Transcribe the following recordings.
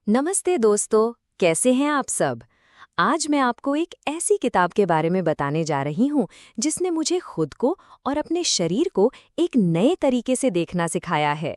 नमस्ते दोस्तों, कैसे हैं आप सब। आज मैं आपको एक ऐसी किताब के बारे में बताने जा रही हूँ जिसने मुझे खुद को और अपने शरीर को एक नए तरीके से देखना सिखाया है।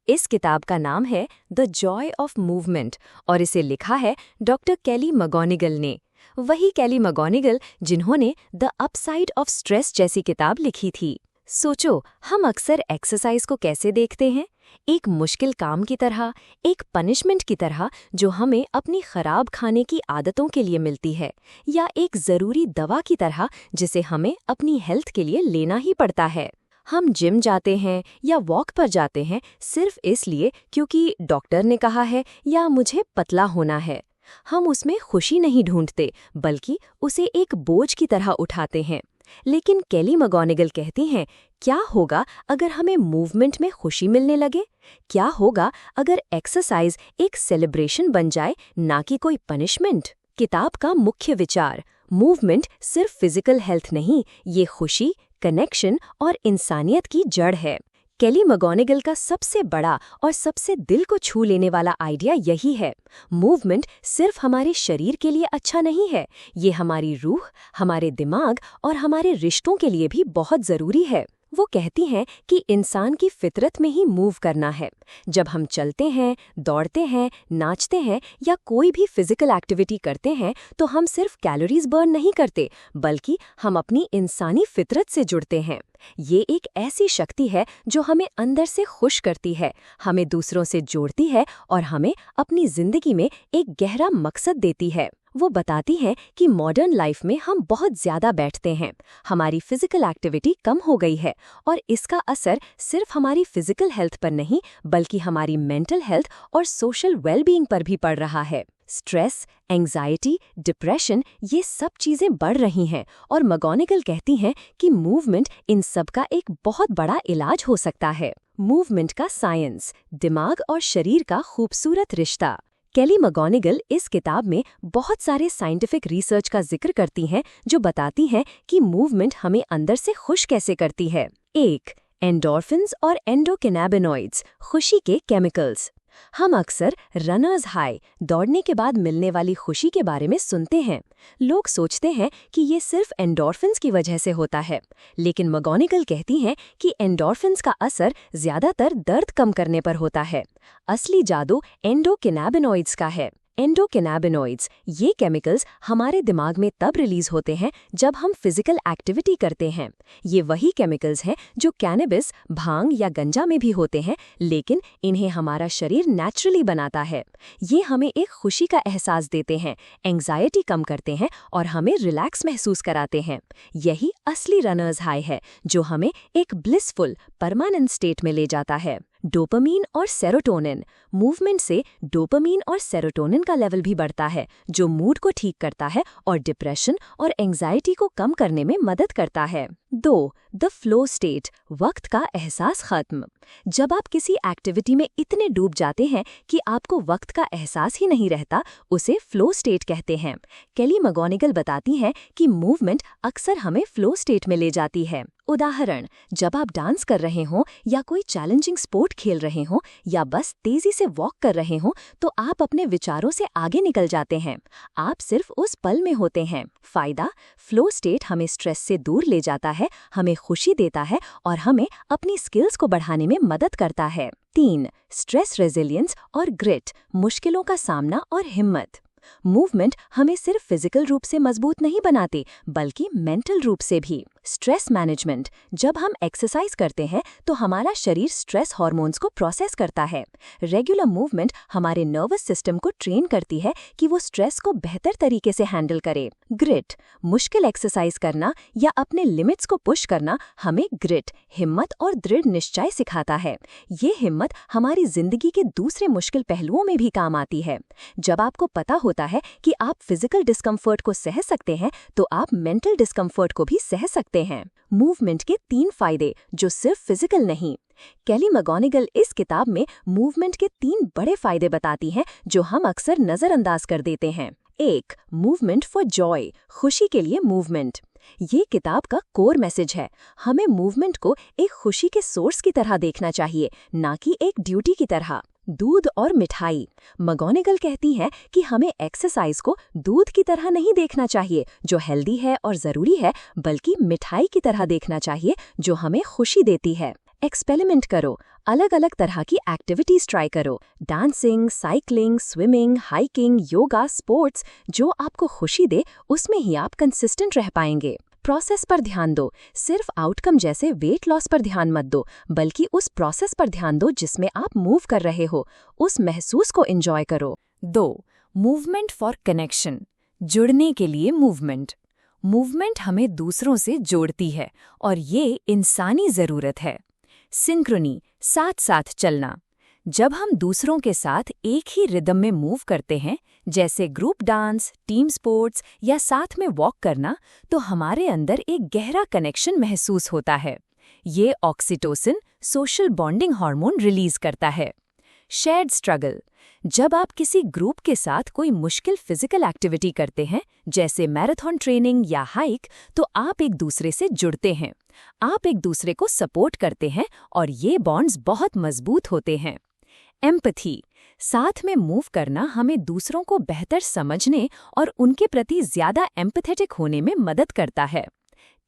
इस किताब का नाम है द जॉय ऑफ मूवमेंट और इसे लिखा है डॉक्टर केली मगोनिगल ने। वही केली मगोनिगल जिन्होंने द अपसाइड ऑफ स्ट्रेस जैसी किताब लिखी थी। सोचो, हम अक्सर एक्सरसाइज को कैसे देखते हैं? एक मुश्किल काम की तरह, एक पनिशमेंट की तरह जो हमें अपनी खराब खाने की आदतों के लिए मिलती है, या एक ज़रूरी दवा की तरह जिसे हमें अपनी हेल्थ के लिए लेना ही पड़ता है। हम जिम जाते हैं या वॉक पर जाते हैं सिर्फ इसलिए क्योंकि डॉक्टर ने कहा है या मुझे पतला होना है। हम उसमें खुशी नहीं ढूंढते, बल्कि उसे एक बोझ की तरह उठाते हैं। लेकिन केली मगोनिगल कहती हैं, क्या होगा अगर हमें मूवमेंट में खुशी मिलने लगे? क्या होगा अगर एक्सरसाइज एक सेलिब्रेशन बन जाए, ना कि कोई पनिशमेंट? किताब का मुख्य विचार, मूवमेंट सिर्फ फिजिकल हेल्थ नहीं, ये खुशी, कनेक्शन और इंसानियत की जड़ है। केली मगोनिगल का सबसे बड़ा और सबसे दिल को छू लेने वाला आइडिया यही है। मूवमेंट सिर्फ हमारे शरीर के लिए अच्छा नहीं है, ये हमारी रूह, हमारे दिमाग और हमारे रिश्तों के लिए भी बहुत ज़रूरी है। वो कहती हैं कि इंसान की फितरत में ही मूव करना है। जब हम चलते हैं, दौड़ते हैं, नाचते हैं या कोई भी फिजिकल एक्टिविटी करते हैं तो हम सिर्फ कैलोरीज बर्न नहीं करते, बल्कि हम अपनी इंसानी फितरत से जुड़ते हैं। ये एक ऐसी शक्ति है जो हमें अंदर से खुश करती है, हमें दूसरों से जोड़ती है और हमें अपनी जिंदगी में एक गहरा मकसद देती है। वो बताती है कि मॉडर्न लाइफ में हम बहुत ज़्यादा बैठते हैं, हमारी फिजिकल एक्टिविटी कम हो गई है और इसका असर सिर्फ हमारी फिजिकल हेल्थ पर नहीं, बल्कि हमारी मेंटल हेल्थ और सोशल वेलबीइंग पर भी पड़ रहा है। स्ट्रेस, एंग्जाइटी, डिप्रेशन, ये सब चीज़ें बढ़ रही हैं और मगोनिगल कहती हैं कि मूवमेंट इन सब का एक बहुत बड़ा इलाज हो सकता है। मूवमेंट का साइंस, दिमाग और शरीर का खूबसूरत रिश्ता। केली मगोनिगल इस किताब में बहुत सारे साइंटिफिक रिसर्च का जिक्र करती हैं जो बताती हैं कि मूवमेंट हमें अंदर से खुश कैसे करती है। 1. एंडोर्फिन्स और एंडोकैनाबिनॉइड्स, खुशी के केमिकल्स। हम अक्सर रनर्स हाई, दौड़ने के बाद मिलने वाली खुशी के बारे में सुनते हैं। लोग सोचते हैं कि ये सिर्फ एंडोर्फिन्स की वजह से होता है, लेकिन मगोनिगल कहती हैं कि एंडोर्फिन्स का असर ज्यादातर दर्द कम करने पर होता है। असली जादू एंडोकैनाबिनॉइड्स का है। एंडोकैनाबिनॉइड्स, ये केमिकल्स हमारे दिमाग में तब रिलीज होते हैं जब हम फिजिकल एक्टिविटी करते हैं। ये वही केमिकल्स हैं जो कैनबिस, भांग या गंजा में भी होते हैं, लेकिन इन्हें हमारा शरीर नेचुरली बनाता है। ये हमें एक खुशी का एहसास देते हैं, एंग्जाइटी कम करते हैं और हमें रिलैक्स महसूस कराते हैं। यही असली रनर्स हाई है जो हमें एक ब्लिसफुल, परमानेंट स्टेट में ले जाता है। डोपामीन और सेरोटोनिन, मूवमेंट से डोपामीन और सेरोटोनिन का लेवल भी बढ़ता है जो मूड को ठीक करता है और डिप्रेशन और एंग्जाइटी को कम करने में मदद करता है। 2. द फ्लो स्टेट, वक्त का एहसास खत्म। जब आप किसी एक्टिविटी में इतने डूब जाते हैं कि आपको वक्त का एहसास ही नहीं रहता, उसे फ्लो स्टेट कहते हैं। केली मगोनिगल बताती हैं कि मूवमेंट अक्सर हमें फ्लो स्टेट में ले जाती है। उदाहरण, जब आप डांस कर रहे हों या कोई चैलेंजिंग स्पोर्ट खेल रहे हों या बस तेजी से वॉक कर रहे हों, तो आप अपने विचारों से आगे निकल जाते हैं। आप सिर्फ उस पल में होते हैं। फायदा, फ्लो स्टेट हमें स्ट्रेस से दूर ले जाता है, हमें खुशी देता है और हमें अपनी स्किल्स को बढ़ाने में मदद करता है। 3. स्ट्रेस रेजिलियंस और ग्रिट, मुश्किलों का सामना और हिम्मत। मूवमेंट हमें सिर्फ फिजिकल रूप से मजबूत नहीं बनाते, बल्कि मेंटल रूप से भी। स्ट्रेस मैनेजमेंट, जब हम एक्सरसाइज करते हैं तो हमारा शरीर स्ट्रेस हार्मोन्स को प्रोसेस करता है। रेगुलर मूवमेंट हमारे नर्वस सिस्टम को ट्रेन करती है कि वो स्ट्रेस को बेहतर तरीके से हैंडल करे। ग्रिट, मुश्किल एक्सरसाइज करना या अपने लिमिट्स को पुश करना हमें ग्रिट, हिम्मत और दृढ़ निश्चय सिखाता है। ये हिम्मत हमारी जिंदगी के दूसरे मुश्किल पहलुओं में भी काम आती है। जब आपको पता होता है कि आप फिजिकल डिस्कम्फर्ट को सह सकते हैं, तो आप मेंटल डिस्कम्फर्ट को भी सह सकते हैं। मूवमेंट के 3 फायदे जो सिर्फ फिजिकल नहीं। केली मगोनिगल इस किताब में मूवमेंट के 3 बड़े फायदे बताती हैं जो हम अक्सर नजरअंदाज कर देते हैं। 1. मूवमेंट फॉर जॉय, खुशी के लिए मूवमेंट। ये किताब का कोर मैसेज है। हमें मूवमेंट को एक खुशी के सोर्स की तरह देखना चाहिए, ना कि एक ड्यूटी की तरह। दूध और मिठाई। मगोनेगल कहती हैं कि हमें एक्सरसाइज को दूध की तरह नहीं देखना चाहिए जो हेल्दी है और ज़रूरी है, बल्कि मिठाई की तरह देखना चाहिए जो हमें खुशी देती है। एक्सपेरिमेंट करो, अलग अलग तरह की एक्टिविटीज ट्राई करो। Dancing, cycling, swimming, hiking, yoga, sports, जो आपको खुशी दे उसमें ही आप कंसिस्टेंट रह पाएंगे। प्रोसेस पर ध्यान दो, सिर्फ आउटकम जैसे वेट लॉस पर ध्यान मत दो, बल्कि उस प्रोसेस पर ध्यान दो जिसमें आप मूव कर रहे हो। उस महसूस को एंजॉय करो। 2. Movement for connection. जुड़ने के लिए मूवमेंट। मूवमेंट हमें दूसरों से जोड़ती है और ये इंसानी ज़रूरत है। सिंक्रोनी, साथ साथ चलना। जब हम दूसरों के साथ एक ही रिदम में मूव करते हैं, जैसे ग्रुप डांस, टीम स्पोर्ट्स या साथ में वॉक करना, तो हमारे अंदर एक गहरा कनेक्शन महसूस होता है। ये oxytocin, social bonding hormone release करता है। Shared struggle. जब आप किसी ग्रुप के साथ कोई मुश्किल फिजिकल एक्टिविटी करते हैं, जैसे मैराथन ट्रेनिंग या हाइक, तो आप एक दूसरे से जुड़ते हैं। आप एक दूसरे को सपोर्ट करते हैं और ये बॉन्ड्स बहुत मजबूत होते हैं। एम्पैथी। साथ में मूव करना हमें दूसरों को बेहतर समझने और उनके प्रति ज़्यादा एम्पैथेटिक होने में मदद करता है।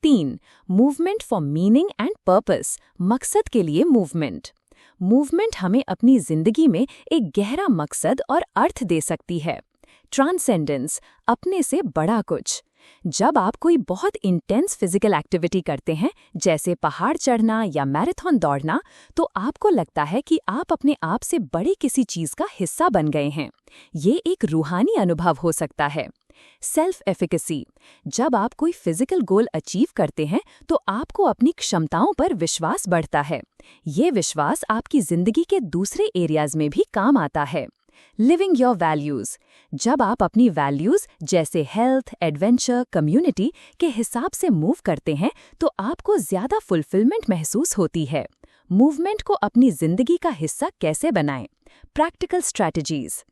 3. Movement for meaning and purpose. मकसद के लिए मूवमेंट। मूवमेंट हमें अपनी जिंदगी में एक गहरा मकसद और अर्थ दे सकती है। ट्रांसेंडेंस, अपने से बड़ा कुछ। जब आप कोई बहुत इंटेंस फिजिकल एक्टिविटी करते हैं, जैसे पहाड़ चढ़ना या मैराथन दौड़ना, तो आपको लगता है कि आप अपने आप से बड़ी किसी चीज का हिस्सा बन गए हैं। ये एक रूहानी अनुभव हो सकता है। Self efficacy. जब आप कोई फिजिकल गोल अचीव करते हैं, तो आपको अपनी क्षमताओं पर विश्वास बढ़ता है। ये विश्वास आपकी जिंदगी के दूसरे एरियाज में भी काम आता है। Living your values. जब आप अपनी वैल्यूज जैसे हेल्थ, एडवेंचर, कम्युनिटी के हिसाब से मूव करते हैं, तो आपको ज्यादा फुलफिलमेंट महसूस होती है। मूवमेंट को अपनी जिंदगी का हिस्सा कैसे बनाएं? Practical strategies.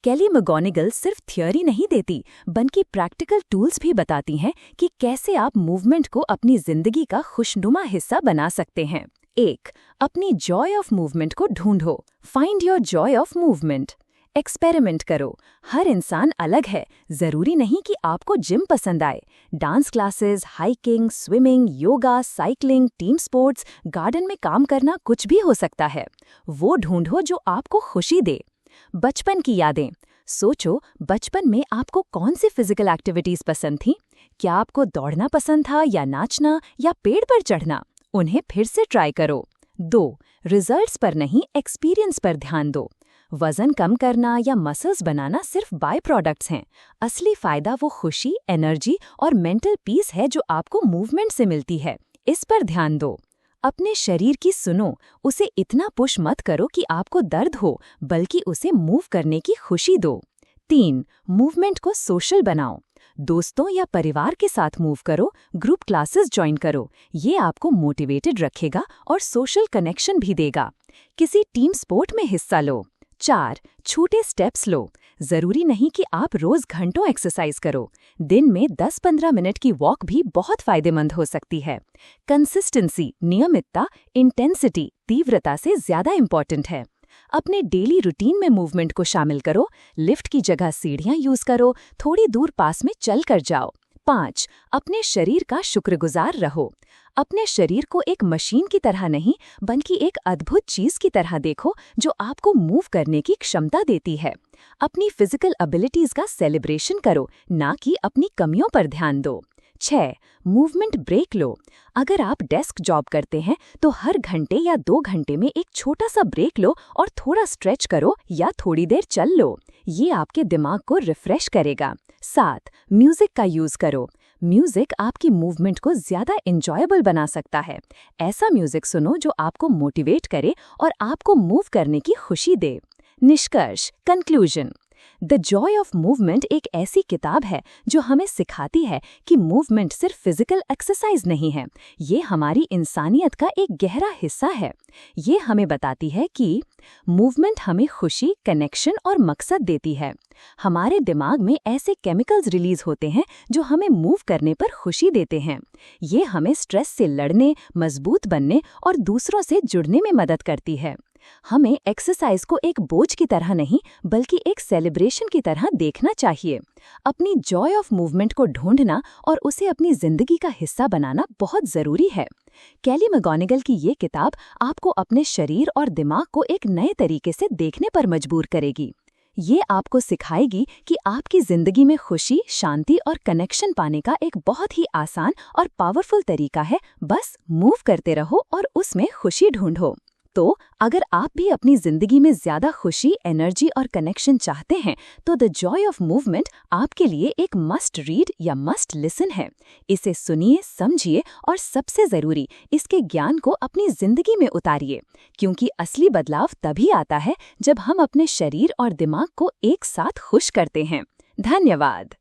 केली मैगोनेगल सिर्फ थ्योरी नहीं देती, बल्कि प्रैक्टिकल टूल्स भी बताती हैं कि कैसे आप मूवमेंट को अपनी जिंदगी का खुशनुमा हिस्सा बना सकते हैं। 1. अपनी जॉय ऑफ मूवमेंट को ढूंढो। Find your Joy of movement. Experiment करो। हर इंसान अलग है, जरूरी नहीं कि आपको जिम पसंद आए। Dance classes, hiking, swimming, yoga, cycling, team sports, garden में काम करना, कुछ भी हो सकता है। वो ढूंढो जो आपको खुशी दे। बचपन की यादें। सोचो, बचपन में आपको कौन सी फिजिकल एक्टिविटीज पसंद थी? क्या आपको दौड़ना पसंद था या नाचना या पेड़ पर चढ़ना? उन्हें फिर से ट्राई करो। 2. रिजल्ट्स पर नहीं, एक्सपीरियंस पर ध्यान दो। वजन कम करना या मसल्स बनाना सिर्फ बाय प्रोडक्ट्स हैं। असली फायदा वो खुशी, एनर्जी और मेंटल पीस है जो आपको मूवमेंट से मिलती है। इस पर ध्यान दो। अपने शरीर की सुनो, उसे इतना पुश मत करो कि आपको दर्द हो, बल्कि उसे मूव करने की खुशी दो। 3. मूवमेंट को सोशल बनाओ। दोस्तों या परिवार के साथ मूव करो, ग्रुप क्लासेस ज्वाइन करो। ये आपको मोटिवेटेड रखेगा और सोशल कनेक्शन भी देगा। किसी टीम स्पोर्ट में हिस्सा लो। 4. छोटे स्टेप्स लो। जरूरी नहीं कि आप रोज घंटों एक्सरसाइज करो। दिन में 10-15 मिनट की वॉक भी बहुत फायदेमंद हो सकती है। कंसिस्टेंसी, नियमितता, इंटेंसिटी, तीव्रता से ज्यादा इंपॉर्टेंट है। अपने डेली रूटीन में मूवमेंट को शामिल करो। लिफ्ट की जगह सीढ़ियां यूज करो, थोड़ी दूर पास में चल कर जाओ। 5. अपने शरीर का शुक्रगुजार रहो। अपने शरीर को एक मशीन की तरह नहीं, बल्कि एक अद्भुत चीज की तरह देखो जो आपको मूव करने की क्षमता देती है। अपनी फिजिकल एबिलिटीज का सेलिब्रेशन करो, ना कि अपनी कमियों पर ध्यान दो। 6. मूवमेंट ब्रेक लो। अगर आप डेस्क जॉब करते हैं, तो हर घंटे या 2 घंटे में एक छोटा सा ब्रेक लो और थोड़ा स्ट्रेच करो या थोड़ी देर चल लो। ये आपके दिमाग को रिफ्रेश करेगा। 7. म्यूजिक का यूज करो। म्यूजिक आपकी मूवमेंट को ज्यादा एंजॉयबल बना सकता है। ऐसा म्यूजिक सुनो जो आपको मोटिवेट करे और आपको मूव करने की खुशी दे। निष्कर्ष, conclusion. The Joy of movement एक ऐसी किताब है जो हमें सिखाती है कि मूवमेंट सिर्फ फिजिकल एक्सरसाइज नहीं है, ये हमारी इंसानियत का एक गहरा हिस्सा है। ये हमें बताती है कि मूवमेंट हमें खुशी, कनेक्शन और मकसद देती है। हमारे दिमाग में ऐसे केमिकल्स रिलीज होते हैं जो हमें मूव करने पर खुशी देते हैं। ये हमें स्ट्रेस से लड़ने, मजबूत बनने और दूसरों से जुड़ने में मदद करती है। हमें एक्सरसाइज को एक बोझ की तरह नहीं बल्कि एक सेलिब्रेशन की तरह देखना चाहिए। अपनी जॉय ऑफ मूवमेंट को ढूंढना और उसे अपनी जिंदगी का हिस्सा बनाना बहुत जरूरी है। कैली मैकगोनागल की ये किताब आपको अपने शरीर और दिमाग को एक नए तरीके से देखने पर मजबूर करेगी। ये आपको सिखाएगी कि आपकी जिंदगी में खुशी, शांति और कनेक्शन पाने का एक बहुत ही आसान और पावरफुल तरीका है। बस मूव करते रहो और उसमें खुशी ढूंढो। तो अगर आप भी अपनी जिंदगी में ज्यादा खुशी, एनर्जी और कनेक्शन चाहते हैं तो द जॉय ऑफ मूवमेंट आपके लिए एक मस्ट रीड या मस्ट लिसन है। इसे सुनिए, समझिए और सबसे जरूरी, इसके ज्ञान को अपनी जिंदगी में उतारिए, क्योंकि असली बदलाव तभी आता है जब हम अपने शरीर और दिमाग को एक साथ खुश करते हैं। धन्यवाद।